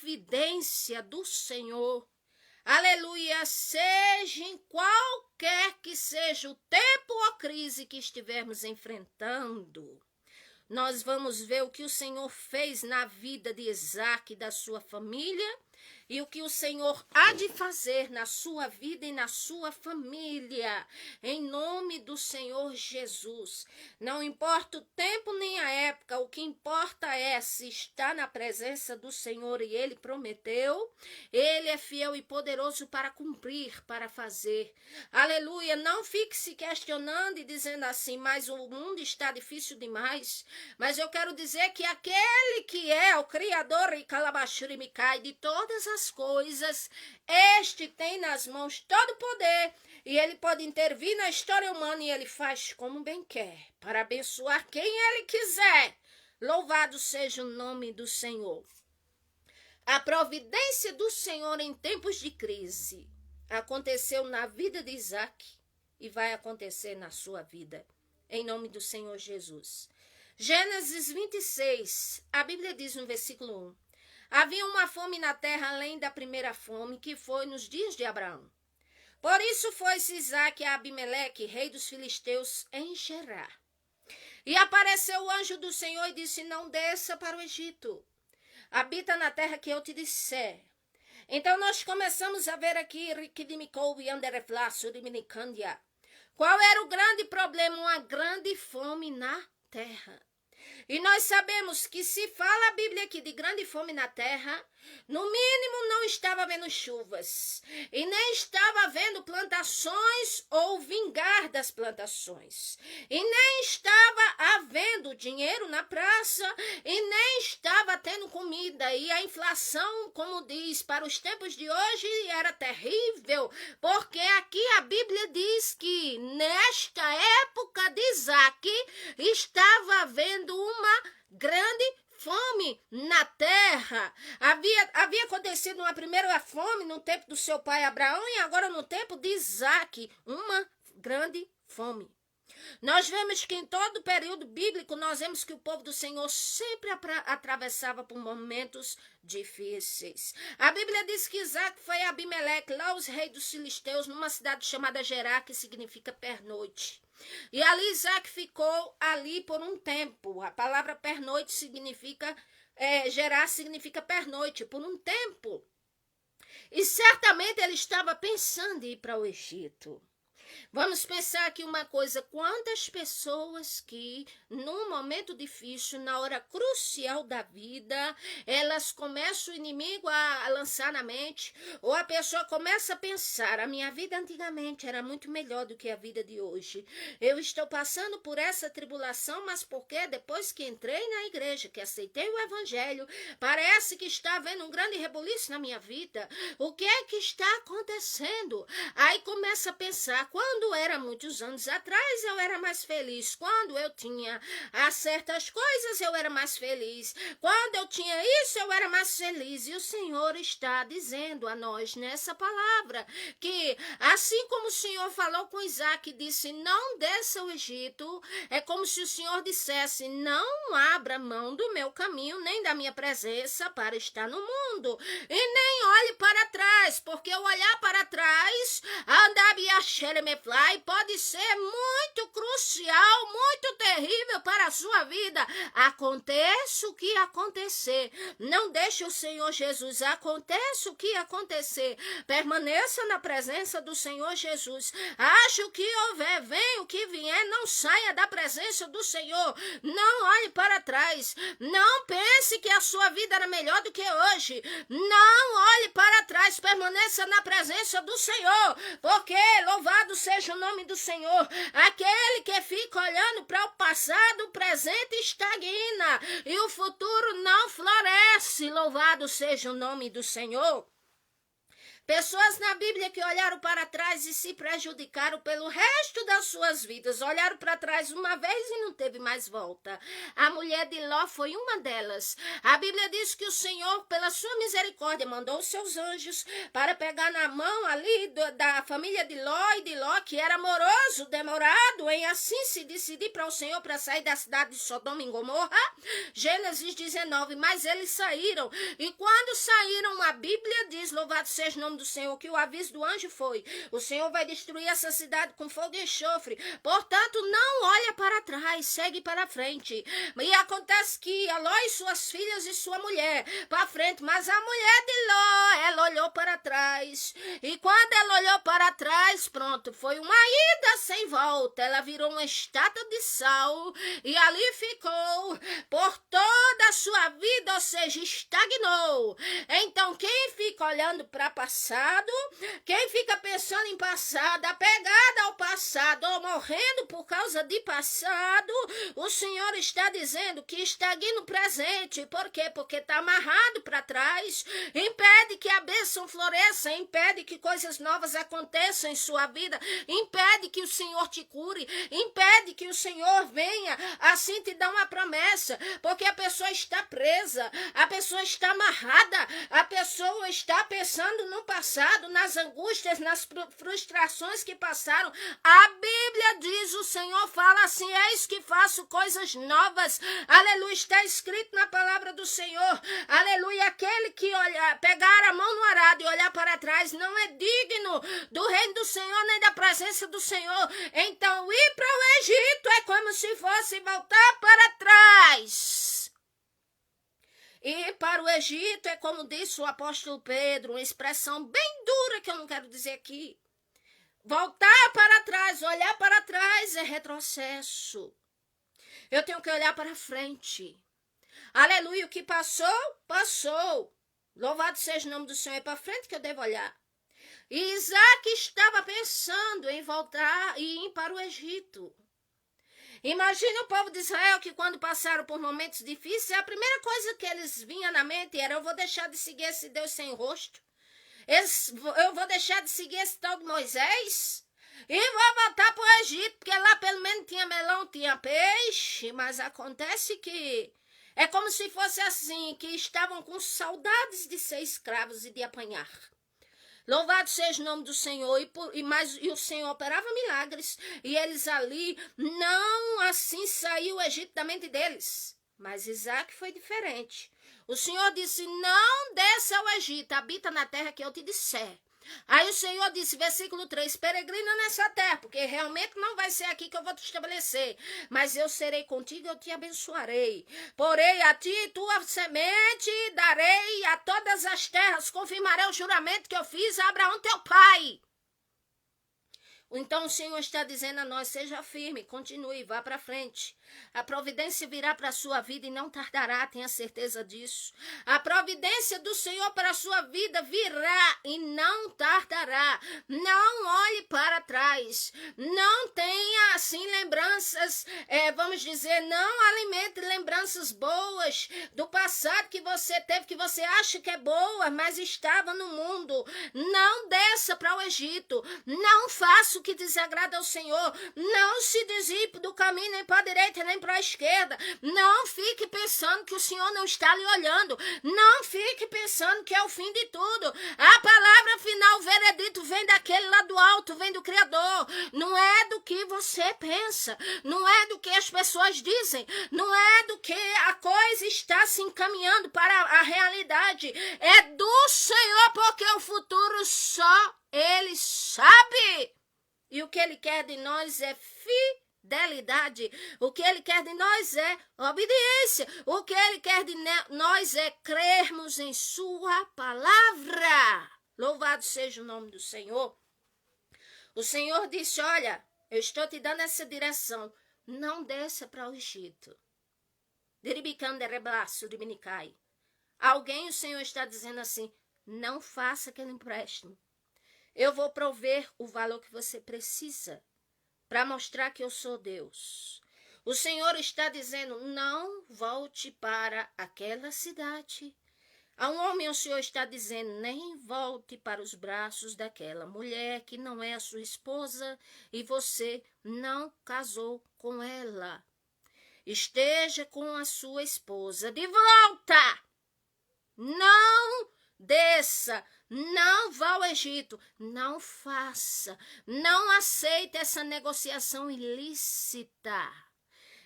providência do Senhor, aleluia, seja em qualquer que seja o tempo ou crise que estivermos enfrentando, nós vamos ver o que o Senhor fez na vida de Isaac e da sua família e o que o Senhor há de fazer na sua vida e na sua família, em nome do Senhor Jesus. Não importa o tempo nem a época, o que importa é se está na presença do Senhor e Ele prometeu, Ele é fiel e poderoso para cumprir, para fazer. Aleluia, não fique se questionando e dizendo assim, mas o mundo está difícil demais. Mas eu quero dizer que aquele que é o Criador e Calabashurimikai de todas as coisas, este tem nas mãos todo o poder e ele pode intervir na história humana e ele faz como bem quer, para abençoar quem ele quiser. Louvado seja o nome do Senhor. A providência do Senhor em tempos de crise aconteceu na vida de Isaac e vai acontecer na sua vida, em nome do Senhor Jesus. Gênesis 26, a Bíblia diz no versículo 1, havia uma fome na terra além da primeira fome que foi nos dias de Abraão. Por isso foi-se Isaque a Abimeleque, rei dos filisteus, em Gerar. E apareceu o anjo do Senhor e disse, não desça para o Egito, habita na terra que eu te disser. Então nós começamos a ver aqui, qual era o grande problema? Uma grande fome na terra. E nós sabemos que se fala a Bíblia aqui de grande fome na terra, no mínimo não estava havendo chuvas, e nem estava havendo plantações ou vingar das plantações, e nem estava havendo dinheiro na praça, e nem estava tendo comida, e a inflação, como diz, para os tempos de hoje era terrível, porque aqui a Bíblia diz que nesta época de Isaac estava havendo uma grande fome na terra. Havia acontecido uma primeira fome no tempo do seu pai Abraão e agora no tempo de Isaac, uma grande fome. Nós vemos que em todo o período bíblico, nós vemos que o povo do Senhor sempre atravessava por momentos difíceis. A Bíblia diz que Isaac foi a Abimeleque, lá os reis dos filisteus, numa cidade chamada Gerar, que significa pernoite. E ali Isaac ficou ali por um tempo. A palavra pernoite significa, Gerar significa pernoite, por um tempo. E certamente ele estava pensando em ir para o Egito. Vamos pensar aqui uma coisa, quantas pessoas que num momento difícil, na hora crucial da vida, elas começam o inimigo a lançar na mente, ou a pessoa começa a pensar, a minha vida antigamente era muito melhor do que a vida de hoje. Eu estou passando por essa tribulação, mas porque depois que entrei na igreja, que aceitei o evangelho, parece que está havendo um grande rebuliço na minha vida. O que é que está acontecendo? Aí começa a pensar, quando era muitos anos atrás, eu era mais feliz. Quando eu tinha certas coisas, eu era mais feliz. Quando eu tinha isso, eu era mais feliz. E o Senhor está dizendo a nós nessa palavra, que assim como o Senhor falou com Isaac, disse, não desça ao Egito, é como se o Senhor dissesse, não abra mão do meu caminho, nem da minha presença para estar no mundo. E nem olhe para trás, porque o olhar para trás, andar pode ser muito crucial, muito terrível para a sua vida. Aconteça o que acontecer, não deixe o Senhor Jesus, aconteça o que acontecer, permaneça na presença do Senhor Jesus. Ache o que houver, venha o que vier, não saia da presença do Senhor, não olhe para trás, não pense que a sua vida era melhor do que hoje, não olhe para trás, permaneça na presença do Senhor, porque louvado seja o nome do Senhor. Aquele que fica olhando para o passado, o presente estagna e o futuro não floresce. Louvado seja o nome do Senhor. Pessoas na Bíblia que olharam para trás e se prejudicaram pelo resto das suas vidas. Olharam para trás uma vez e não teve mais volta. A mulher de Ló foi uma delas. A Bíblia diz que o Senhor, pela sua misericórdia, mandou os seus anjos para pegar na mão ali da família de Ló e de Ló, que era moroso, demorado em assim se decidir para o Senhor para sair da cidade de Sodoma e Gomorra. Gênesis 19, mas eles saíram. E quando saíram, a Bíblia diz, louvado seja o nome do Senhor, que o aviso do anjo foi: o Senhor vai destruir essa cidade com fogo e enxofre. Portanto, não olha para trás, segue para frente. E acontece que Ló e suas filhas e sua mulher para frente, mas a mulher de Ló, ela olhou para trás. E quando ela olhou para trás, pronto, foi uma ida sem volta. Ela virou uma estátua de sal e ali ficou por toda a sua vida, ou seja, estagnou. Então, quem fica olhando para passado, quem fica pensando em passado, apegada ao passado ou morrendo por causa de passado, o Senhor está dizendo que estagne no presente. Por quê? Porque está amarrado para trás, impede que a bênção floresça, impede que coisas novas aconteçam em sua vida, impede que o Senhor te cure, impede que o Senhor venha assim te dar uma promessa, porque a pessoa está presa, a pessoa está amarrada, a pessoa está pensando no passado, nas angústias, nas frustrações que passaram. A Bíblia diz, o Senhor fala assim: eis que faço coisas novas. Aleluia, está escrito na palavra do Senhor. Aleluia, aquele que pegar a mão no arado e olhar para trás não é digno do reino do Senhor, nem da presença do Senhor. Então, ir para o Egito é como se fosse voltar para trás. Ir para o Egito é, como disse o apóstolo Pedro, uma expressão bem dura que eu não quero dizer aqui. Voltar para trás, olhar para trás é retrocesso. Eu tenho que olhar para frente. Aleluia, o que passou, passou. Louvado seja o nome do Senhor, é para frente que eu devo olhar. E Isaac estava pensando em voltar e ir para o Egito. Imagina o povo de Israel que quando passaram por momentos difíceis, a primeira coisa que eles vinham na mente era: eu vou deixar de seguir esse Deus sem rosto. Eu vou deixar de seguir esse tal de Moisés. E vou voltar para o Egito, porque lá pelo menos tinha melão, tinha peixe. Mas acontece que é como se fosse assim, que estavam com saudades de ser escravos e de apanhar. Louvado seja o nome do Senhor, e o Senhor operava milagres, e eles ali, não assim saiu o Egito da mente deles. Mas Isaac foi diferente. O Senhor disse: não desça ao Egito, habita na terra que eu te disser. Aí o Senhor disse, versículo 3, peregrina nessa terra, porque realmente não vai ser aqui que eu vou te estabelecer, mas eu serei contigo, eu te abençoarei. Porei a ti tua semente, darei a todas as terras, confirmarei o juramento que eu fiz a Abraão teu pai. Então o Senhor está dizendo a nós: seja firme, continue, vá para frente. A providência virá para a sua vida e não tardará, tenha certeza disso. A providência do Senhor para a sua vida virá e não tardará. Não olhe para trás. Não tenha assim lembranças, vamos dizer, não alimente lembranças boas do passado que você teve, que você acha que é boa, mas estava no mundo. Não desça para o Egito. Não faça o que desagrada ao Senhor. Não se desvie do caminho nem para a direita nem para a esquerda. Não fique pensando que o Senhor não está lhe olhando. Não fique pensando que é o fim de tudo. A palavra final, o veredito, vem daquele lá do alto, vem do Criador. Não é do que você pensa. Não é do que as pessoas dizem. Não é do que a coisa está se encaminhando para a realidade. É do Senhor, porque o futuro só Ele sabe. E o que Ele quer de nós é fidelidade. O que Ele quer de nós é obediência. O que Ele quer de nós é crermos em Sua palavra. Louvado seja o nome do Senhor. O Senhor disse: olha, eu estou te dando essa direção. Não desça para o Egito. Alguém, o Senhor está dizendo assim: não faça aquele empréstimo. Eu vou prover o valor que você precisa para mostrar que eu sou Deus. O Senhor está dizendo: não volte para aquela cidade. A um homem o Senhor está dizendo, nem volte para os braços daquela mulher que não é a sua esposa e você não casou com ela. Esteja com a sua esposa de volta. Não desça, não vá ao Egito, não faça, não aceite essa negociação ilícita.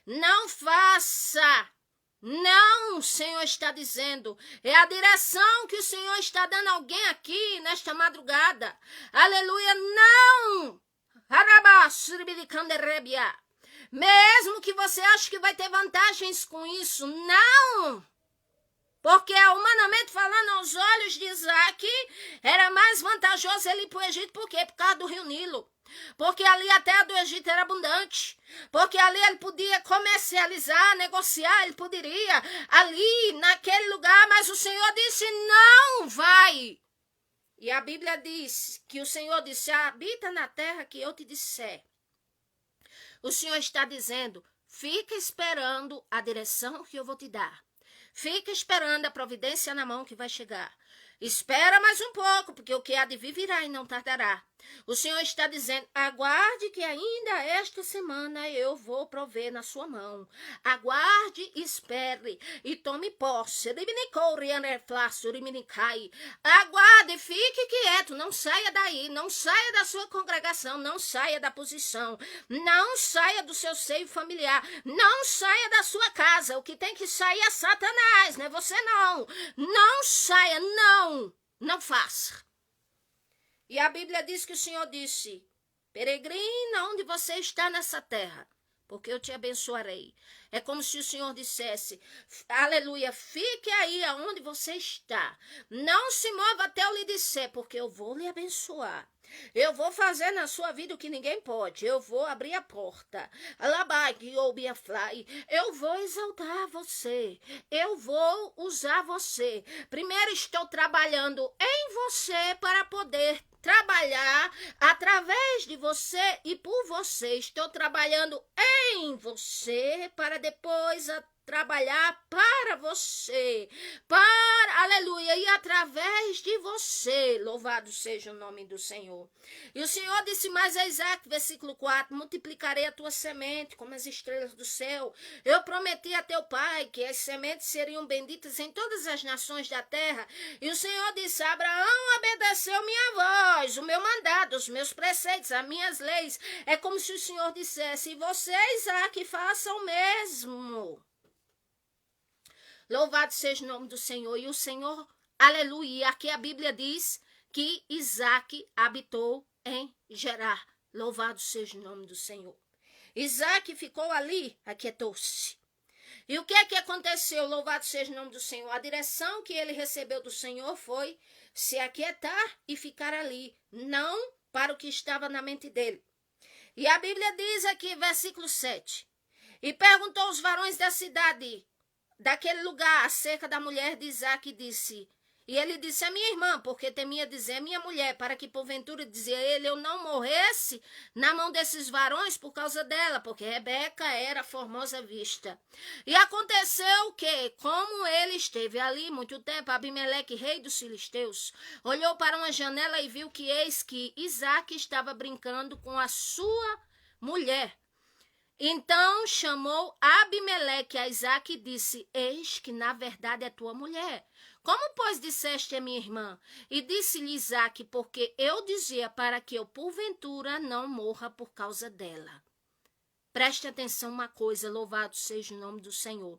Não faça. Não, o Senhor está dizendo, é a direção que o Senhor está dando a alguém aqui nesta madrugada. Aleluia, não! Mesmo que você ache que vai ter vantagens com isso, não! Porque, humanamente falando, aos olhos de Isaac, era mais vantajoso ele ir para o Egito, por quê? Por causa do rio Nilo. Porque ali a terra do Egito era abundante. Porque ali ele podia comercializar, negociar, ele poderia ali, naquele lugar, mas o Senhor disse, não vai. E a Bíblia diz que o Senhor disse, habita na terra que eu te disser. O Senhor está dizendo, fica esperando a direção que eu vou te dar. Fica esperando a providência na mão que vai chegar. Espera mais um pouco, porque o que há de vir virá e não tardará. O Senhor está dizendo, aguarde que ainda esta semana eu vou prover na sua mão. Aguarde, espere e tome posse. Aguarde, fique quieto, não saia daí, não saia da sua congregação, não saia da posição, não saia do seu seio familiar, não saia da sua casa. O que tem que sair é Satanás, não é você não. Não saia, não faça. E a Bíblia diz que o Senhor disse, peregrina onde você está nessa terra, porque eu te abençoarei. É como se o Senhor dissesse, aleluia, fique aí aonde você está. Não se mova até eu lhe disser, porque eu vou lhe abençoar. Eu vou fazer na sua vida o que ninguém pode. Eu vou abrir a porta. Eu vou exaltar você. Eu vou usar você. Primeiro estou trabalhando em você para poder trabalhar através de você e por você. Estou trabalhando em você para depois trabalhar para você, aleluia, e através de você, louvado seja o nome do Senhor. E o Senhor disse mais a Isaac, versículo 4, multiplicarei a tua semente como as estrelas do céu. Eu prometi a teu pai que as sementes seriam benditas em todas as nações da terra. E o Senhor disse, Abraão obedeceu minha voz, o meu mandado, os meus preceitos, as minhas leis. É como se o Senhor dissesse, e você, Isaac, faça o mesmo. Louvado seja o nome do Senhor. E o Senhor, aleluia, aqui a Bíblia diz que Isaac habitou em Gerar. Louvado seja o nome do Senhor. Isaac ficou ali, aquietou-se. E o que é que aconteceu? Louvado seja o nome do Senhor. A direção que ele recebeu do Senhor foi se aquietar e ficar ali, não para o que estava na mente dele. E a Bíblia diz aqui, versículo 7, e perguntou aos varões da cidade, daquele lugar, acerca da mulher de Isaac, e ele disse, a minha irmã, porque temia dizer, minha mulher, para que porventura, dizia ele, eu não morresse na mão desses varões por causa dela, porque Rebeca era formosa vista. E aconteceu que, como ele esteve ali muito tempo, Abimeleque, rei dos filisteus, olhou para uma janela e viu que eis que Isaac estava brincando com a sua mulher. Então chamou Abimeleque a Isaac e disse, eis que na verdade é tua mulher. Como, pois, disseste a minha irmã? E disse-lhe Isaac, porque eu dizia para que eu, porventura, não morra por causa dela. Preste atenção uma coisa, louvado seja o nome do Senhor.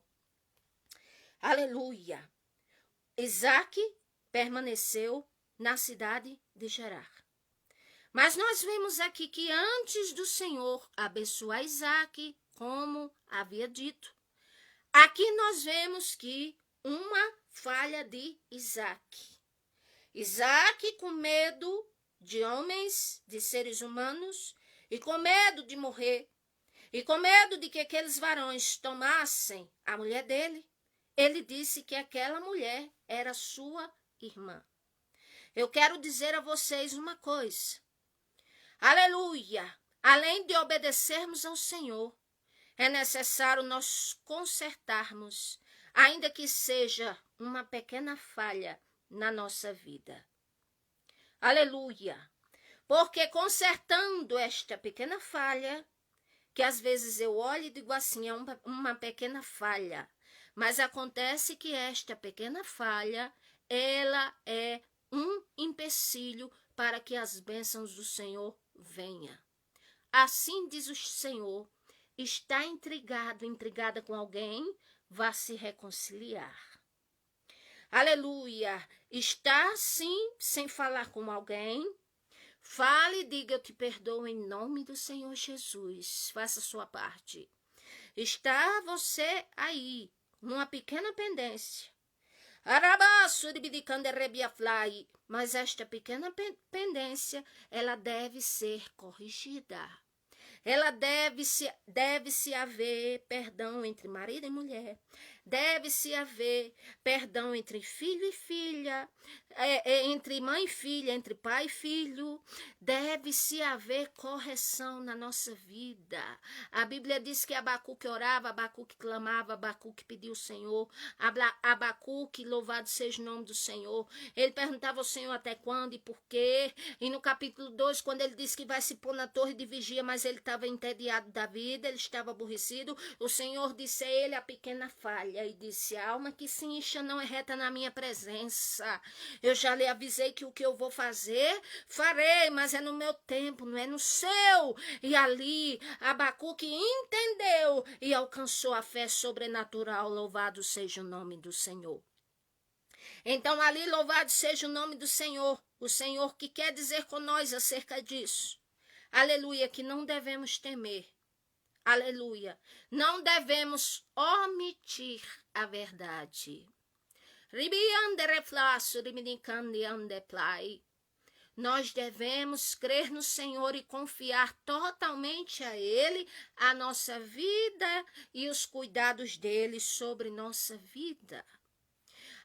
Aleluia. Isaac permaneceu na cidade de Gerar. Mas nós vemos aqui que antes do Senhor abençoar Isaac, como havia dito, aqui nós vemos que uma falha de Isaac. Isaac, com medo de homens, de seres humanos, e com medo de morrer, e com medo de que aqueles varões tomassem a mulher dele, ele disse que aquela mulher era sua irmã. Eu quero dizer a vocês uma coisa. Aleluia! Além de obedecermos ao Senhor, é necessário nós consertarmos, ainda que seja uma pequena falha na nossa vida. Aleluia! Porque consertando esta pequena falha, que às vezes eu olho e digo assim, é uma pequena falha, mas acontece que esta pequena falha, ela é um empecilho para que as bênçãos do Senhor venham. Assim diz o Senhor, está intrigada com alguém, vá se reconciliar. Aleluia! Está sim sem falar com alguém, fale e diga, eu te perdoo em nome do Senhor Jesus. Faça a sua parte. Está você aí, numa pequena pendência. Mas esta pequena pendência, ela deve ser corrigida. Ela deve-se haver perdão entre marido e mulher. Deve-se haver perdão entre filho e filha, entre mãe e filha, entre pai e filho. Deve-se haver correção na nossa vida. A Bíblia diz que Abacuque orava, Abacuque clamava, Abacuque pediu ao Senhor. Abacuque, louvado seja o nome do Senhor. Ele perguntava ao Senhor até quando e por quê. E no capítulo 2, quando ele disse que vai se pôr na torre de vigia, mas ele estava entediado da vida, ele estava aborrecido, o Senhor disse a ele a pequena falha e disse, a alma que se incha não é reta na minha presença. Eu já lhe avisei que o que eu vou fazer, farei, mas é no meu tempo, não é no seu. E ali Abacuque entendeu e alcançou a fé sobrenatural. Louvado seja o nome do Senhor. Então ali, louvado seja o nome do Senhor, o Senhor que quer dizer com nós acerca disso. Aleluia, que não devemos temer. Aleluia, não devemos omitir a verdade. Nós devemos crer no Senhor e confiar totalmente a Ele, a nossa vida e os cuidados dele sobre nossa vida.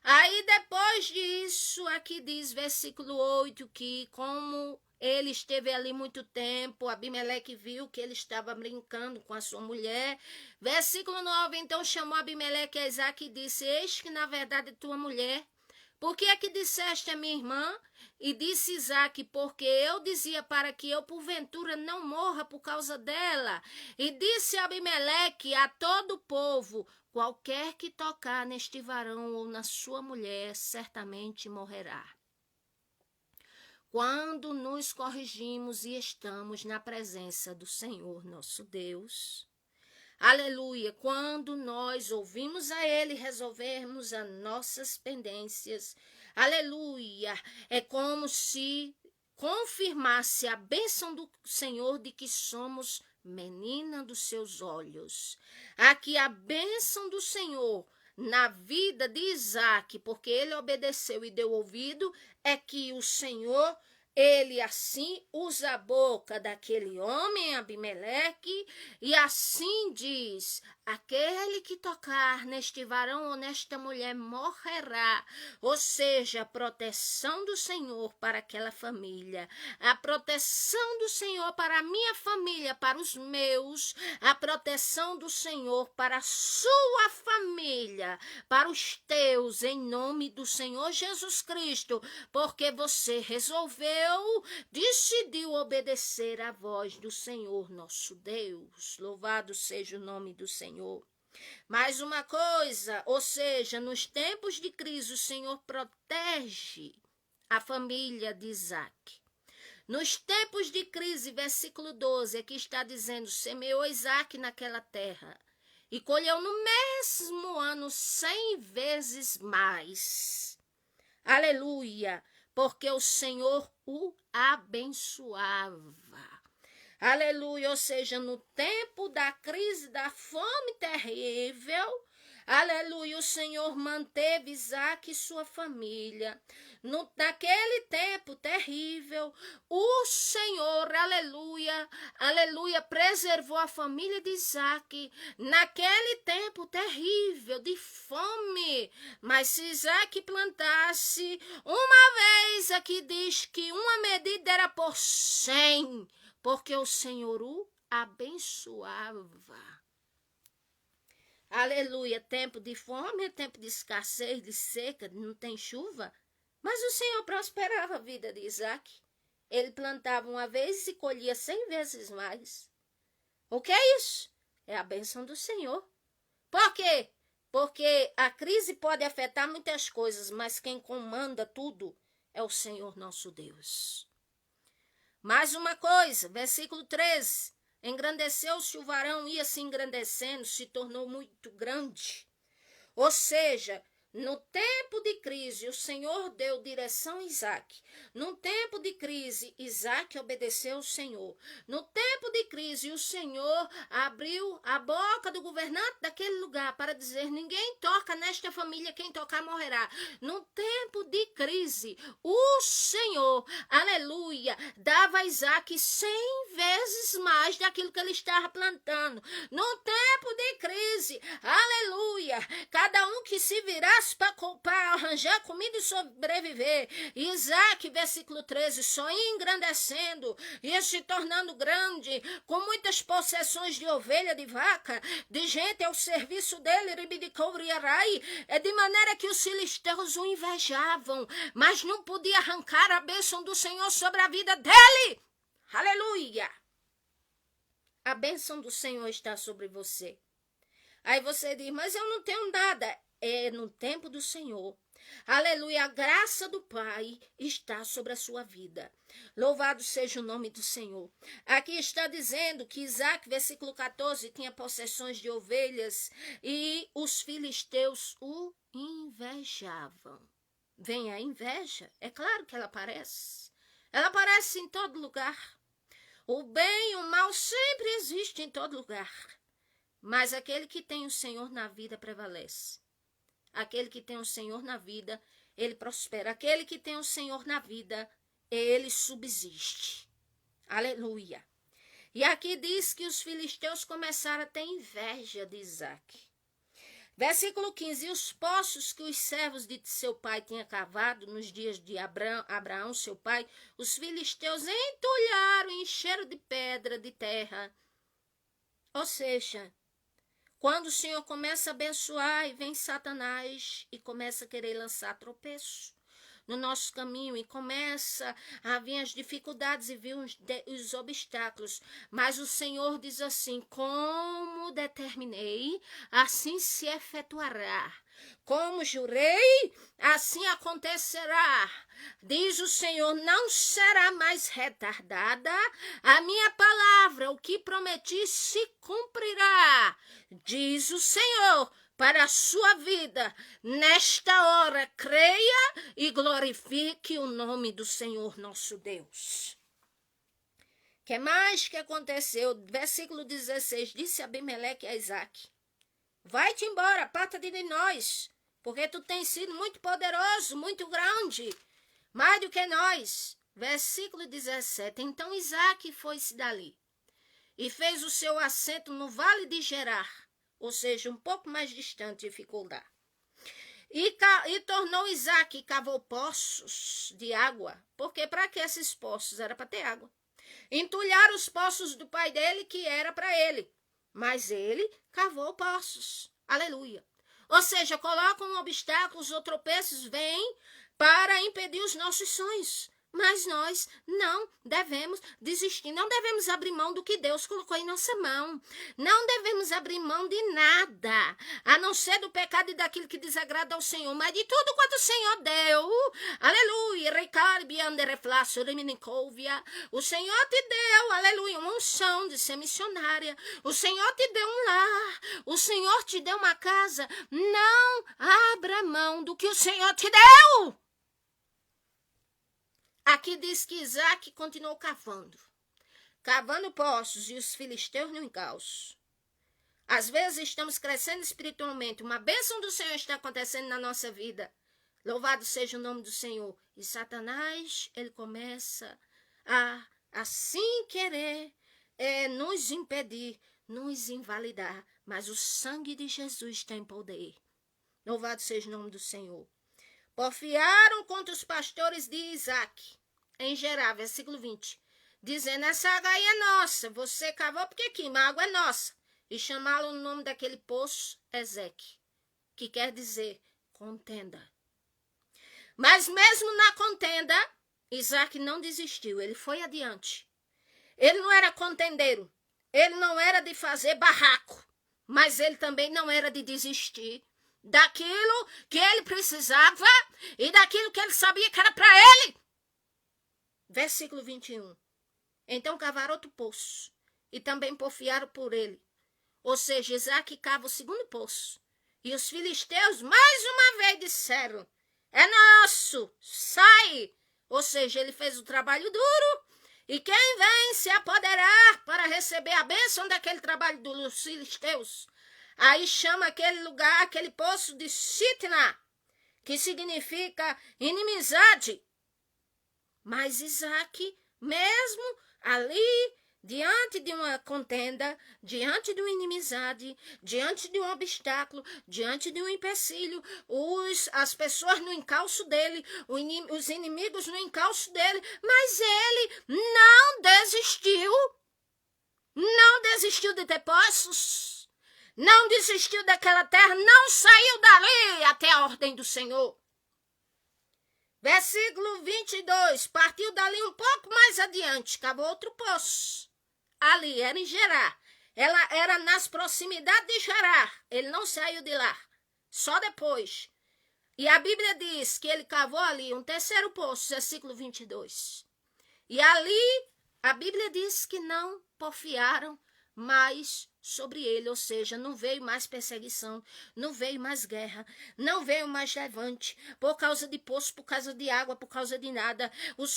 Aí depois disso, aqui diz versículo 8, que como ele esteve ali muito tempo, Abimeleque viu que ele estava brincando com a sua mulher. Versículo 9, então chamou Abimeleque a Isaque e disse, eis que na verdade tua mulher, por que é que disseste a minha irmã? E disse Isaque, porque eu dizia para que eu porventura não morra por causa dela. E disse Abimeleque a todo o povo, qualquer que tocar neste varão ou na sua mulher, certamente morrerá. Quando nos corrigimos e estamos na presença do Senhor nosso Deus, aleluia, quando nós ouvimos a Ele resolvermos as nossas pendências, aleluia, é como se confirmasse a bênção do Senhor de que somos menina dos seus olhos. Aqui a bênção do Senhor na vida de Isaque, porque ele obedeceu e deu ouvido, é que o Senhor, ele assim usa a boca daquele homem, Abimeleque, e assim diz, aquele que tocar neste varão ou nesta mulher morrerá. Ou seja, a proteção do Senhor para aquela família, a proteção do Senhor para a minha família, para os meus, a proteção do Senhor para a sua família, para os teus, em nome do Senhor Jesus Cristo, porque você decidiu obedecer à voz do Senhor nosso Deus. Louvado seja o nome do Senhor. Mais uma coisa, ou seja, nos tempos de crise, o Senhor protege a família de Isaque. Nos tempos de crise, versículo 12, aqui está dizendo, semeou Isaque naquela terra e colheu no mesmo ano 100 vezes mais. Aleluia, porque o Senhor o abençoava. Aleluia, ou seja, no tempo da crise, da fome terrível, aleluia, o Senhor manteve Isaque e sua família. Naquele tempo terrível, o Senhor, aleluia, aleluia, preservou a família de Isaque. Naquele tempo terrível de fome, mas se Isaque plantasse, uma vez aqui diz que uma medida era por 100, porque o Senhor o abençoava. aleluia, tempo de fome, tempo de escassez, de seca, não tem chuva. Mas o Senhor prosperava a vida de Isaac. Ele plantava uma vez e colhia 100 vezes mais. O que é isso? É a bênção do Senhor. Por quê? Porque a crise pode afetar muitas coisas, mas quem comanda tudo é o Senhor nosso Deus. Mais uma coisa, versículo 13. Engrandeceu-se o varão, ia se engrandecendo, se tornou muito grande. Ou seja, no tempo de crise, o Senhor deu direção a Isaac. No tempo de crise, Isaac obedeceu ao Senhor. No tempo de crise, o Senhor abriu a boca do governante daquele lugar para dizer: ninguém toca nesta família, quem tocar morrerá. No tempo de crise, o Senhor, aleluia, dava a Isaac 100 vezes mais daquilo que ele estava plantando. No tempo de crise, aleluia, cada um que se virasse para arranjar comida e sobreviver. Isaac, versículo 13, só engrandecendo, ia se tornando grande, com muitas possessões de ovelha, de vaca, de gente ao serviço dele, de maneira que os filisteus o invejavam, mas não podia arrancar a bênção do Senhor sobre a vida dele. Aleluia! A bênção do Senhor está sobre você. Aí você diz: mas eu não tenho nada. É no tempo do Senhor. Aleluia, a graça do Pai está sobre a sua vida. Louvado seja o nome do Senhor. Aqui está dizendo que Isaac, versículo 14, tinha possessões de ovelhas e os filisteus o invejavam. Vem a inveja? É claro que ela aparece. Ela aparece em todo lugar. O bem e o mal sempre existe em todo lugar. Mas aquele que tem o Senhor na vida prevalece. Aquele que tem o Senhor na vida, ele prospera. Aquele que tem o Senhor na vida, ele subsiste. Aleluia. E aqui diz que os filisteus começaram a ter inveja de Isaac. Versículo 15. E os poços que os servos de seu pai tinham cavado nos dias de Abraão, seu pai, os filisteus entulharam e encheram de pedra, de terra. Ou seja, quando o Senhor começa a abençoar, e vem Satanás e começa a querer lançar tropeço no nosso caminho, e começa a vir as dificuldades e vir os obstáculos. Mas o Senhor diz assim: como determinei, assim se efetuará. Como jurei, assim acontecerá. Diz o Senhor: não será mais retardada a minha palavra, o que prometi se cumprirá. Diz o Senhor para a sua vida. Nesta hora, creia e glorifique o nome do Senhor nosso Deus. Que mais que aconteceu? Versículo 16, disse Abimeleque a Isaac: vai-te embora, aparta-te de nós, porque tu tens sido muito poderoso, muito grande, mais do que nós. Versículo 17, então Isaac foi-se dali e fez o seu assento no vale de Gerar, ou seja, um pouco mais distante, ficou lá. E tornou Isaac e cavou poços de água, porque para que esses poços? Era para ter água. Entulharam os poços do pai dele, que era para ele, mas ele cavou poços. Aleluia. Ou seja, colocam obstáculos ou tropeços, vêm para impedir os nossos sonhos. Mas nós não devemos desistir, não devemos abrir mão do que Deus colocou em nossa mão. Não devemos abrir mão de nada, a não ser do pecado e daquilo que desagrada ao Senhor, mas de tudo quanto o Senhor deu. Aleluia. O Senhor te deu, aleluia, uma unção de ser missionária. O Senhor te deu um lar. O Senhor te deu uma casa. Não abra mão do que o Senhor te deu. Aqui diz que Isaac continuou cavando poços, e os filisteus no encalço. Às vezes estamos crescendo espiritualmente, uma bênção do Senhor está acontecendo na nossa vida. Louvado seja o nome do Senhor. E Satanás, ele começa a assim querer nos impedir, nos invalidar. Mas o sangue de Jesus tem poder. Louvado seja o nome do Senhor. Porfiaram contra os pastores de Isaac, em Gerar, versículo 20, dizendo: essa água aí é nossa, você cavou porque aqui, mas a água é nossa. E chamaram o nome daquele poço Ezeque, que quer dizer contenda. Mas mesmo na contenda, Isaac não desistiu, ele foi adiante. Ele não era contendeiro, ele não era de fazer barraco, mas ele também não era de desistir daquilo que ele precisava e daquilo que ele sabia que era para ele. Versículo 21. Então cavaram outro poço e também porfiaram por ele. Ou seja, Isaac cava o segundo poço. E os filisteus mais uma vez disseram: é nosso, sai! Ou seja, ele fez o trabalho duro. E quem vem se apoderar para receber a bênção daquele trabalho dos filisteus? Aí chama aquele lugar, aquele poço de Sitna, que significa inimizade. Mas Isaac, mesmo ali, diante de uma contenda, diante de uma inimizade, diante de um obstáculo, diante de um empecilho, as pessoas no encalço dele, os inimigos no encalço dele, mas ele não desistiu. Não desistiu de ter poços, não desistiu daquela terra, não saiu dali até a ordem do Senhor. Versículo 22, partiu dali um pouco mais adiante, cavou outro poço. Ali, era em Gerar. Ela era nas proximidades de Gerar. Ele não saiu de lá, só depois. E a Bíblia diz que ele cavou ali um terceiro poço, versículo 22. E ali, a Bíblia diz que não porfiaram mais sobre ele, ou seja, não veio mais perseguição, não veio mais guerra, não veio mais levante, por causa de poço, por causa de água, por causa de nada.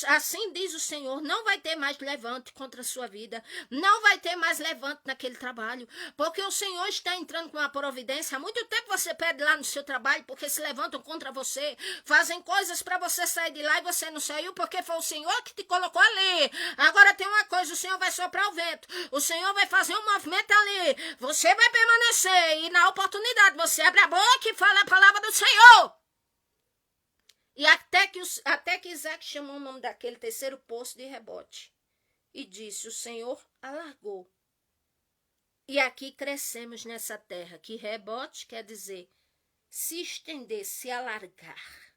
Assim diz o Senhor, não vai ter mais levante contra a sua vida, não vai ter mais levante naquele trabalho, porque o Senhor está entrando com uma providência. Há muito tempo você pede lá no seu trabalho, porque se levantam contra você, fazem coisas para você sair de lá e você não saiu, porque foi o Senhor que te colocou ali. Agora tem uma coisa, o Senhor vai soprar o vento, o Senhor vai fazer um movimento ali, você vai permanecer e na oportunidade você abre a boca e fala a palavra do Senhor. E até que Isaac chamou o nome daquele terceiro poço de Rebote e disse: o Senhor alargou. E aqui crescemos nessa terra, que Rebote quer dizer se estender, se alargar.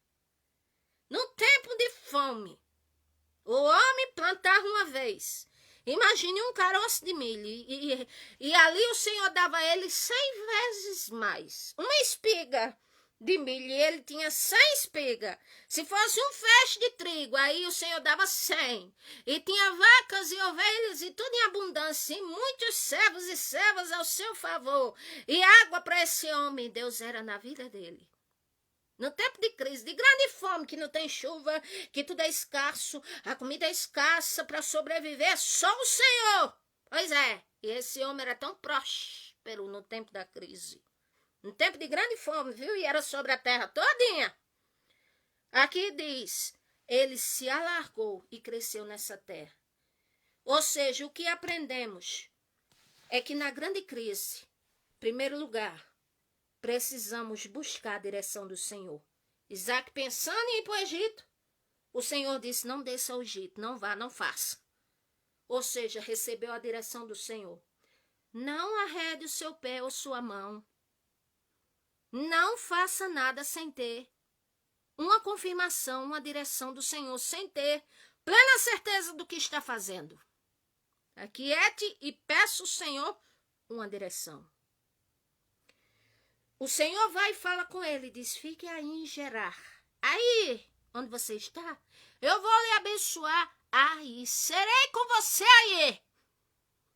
No tempo de fome, o homem plantava uma vez. Imagine um caroço de milho e ali o Senhor dava a ele 100 vezes mais. Uma espiga de milho e ele tinha 100 espigas. Se fosse um feixe de trigo, aí o Senhor dava 100. E tinha vacas e ovelhas e tudo em abundância. E muitos servos e servas ao seu favor. E água para esse homem, Deus era na vida dele. No tempo de crise, de grande fome, que não tem chuva, que tudo é escasso, a comida é escassa para sobreviver, só o Senhor. Pois é, e esse homem era tão próspero no tempo da crise. No tempo de grande fome, viu? E era sobre a terra todinha. Aqui diz, ele se alargou e cresceu nessa terra. Ou seja, o que aprendemos é que na grande crise, em primeiro lugar, precisamos buscar a direção do Senhor. Isaac pensando em ir para o Egito, o Senhor disse: não desça ao Egito, não vá, não faça. Ou seja, recebeu a direção do Senhor. Não arrede o seu pé ou sua mão. Não faça nada sem ter uma confirmação, uma direção do Senhor, sem ter plena certeza do que está fazendo. Aquiete e peça ao Senhor uma direção. O Senhor vai e fala com ele e diz: fique aí em Gerar. Aí, onde você está, eu vou lhe abençoar aí. Serei com você aí.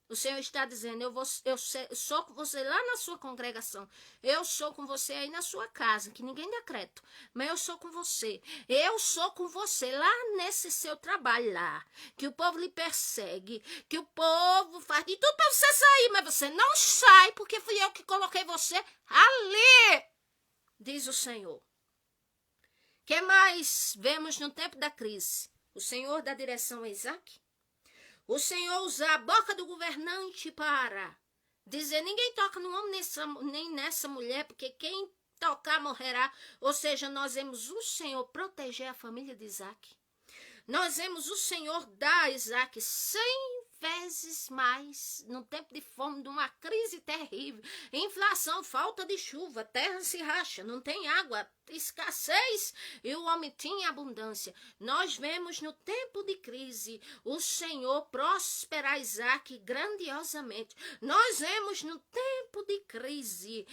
O Senhor está dizendo: eu sou com você lá na sua congregação. Eu sou com você aí na sua casa, que ninguém dá crédito. Mas eu sou com você. Eu sou com você lá nesse seu trabalho lá. Que o povo lhe persegue. Que o povo faz de tudo para você sair. Mas você não sai, porque fui eu que coloquei você ali. Diz o Senhor. O que mais vemos no tempo da crise? O Senhor dá direção a Isaac. O Senhor usa a boca do governante para dizer: ninguém toca no homem nem nessa mulher, porque quem tocar morrerá. Ou seja, nós vemos o Senhor proteger a família de Isaac. Nós vemos o Senhor dar a Isaac 100 vezes mais, no tempo de fome, de uma crise terrível, inflação, falta de chuva, terra se racha, não tem água, escassez, e o homem tinha abundância. Nós vemos no tempo de crise o Senhor prosperar Isaac grandiosamente. Nós vemos no tempo de crise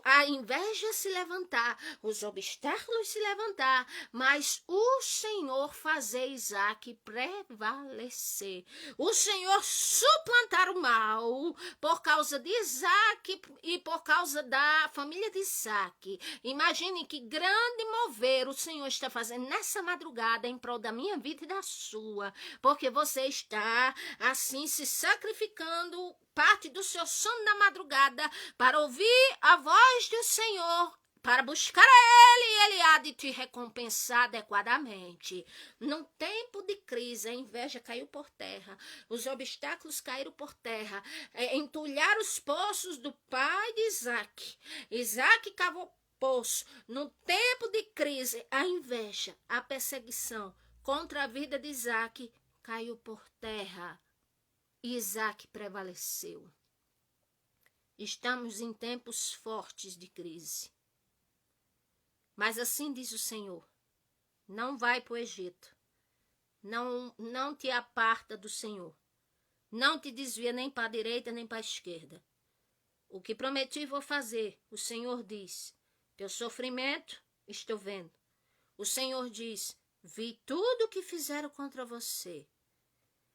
a inveja se levantar, os obstáculos se levantar, mas o Senhor fazer Isaac prevalecer. O Senhor suplantar o mal por causa de Isaac e por causa da família de Isaac. Imagine que grande mover o Senhor está fazendo nessa madrugada em prol da minha vida e da sua, porque você está assim se sacrificando parte do seu sono da madrugada para ouvir a voz do Senhor, para buscar a Ele, e Ele há de te recompensar adequadamente. Num tempo de crise, a inveja caiu por terra, os obstáculos caíram por terra, entulharam os poços do pai de Isaac. Isaac cavou poço. No tempo de crise, a inveja, a perseguição contra a vida de Isaac caiu por terra. E Isaac prevaleceu. Estamos em tempos fortes de crise. Mas assim diz o Senhor, não vai para o Egito, não te aparta do Senhor, não te desvia nem para a direita nem para a esquerda. O que prometi vou fazer, o Senhor diz, teu sofrimento estou vendo. O Senhor diz, vi tudo o que fizeram contra você.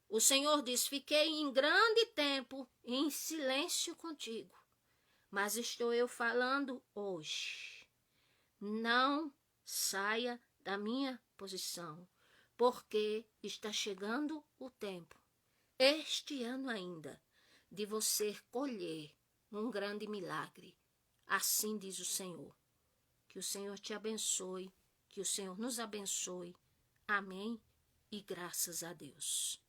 O Senhor diz, fiquei em grande tempo em silêncio contigo, mas estou eu falando hoje. Não saia da minha posição, porque está chegando o tempo, este ano ainda, de você colher um grande milagre. Assim diz o Senhor. Que o Senhor te abençoe, que o Senhor nos abençoe. Amém e graças a Deus.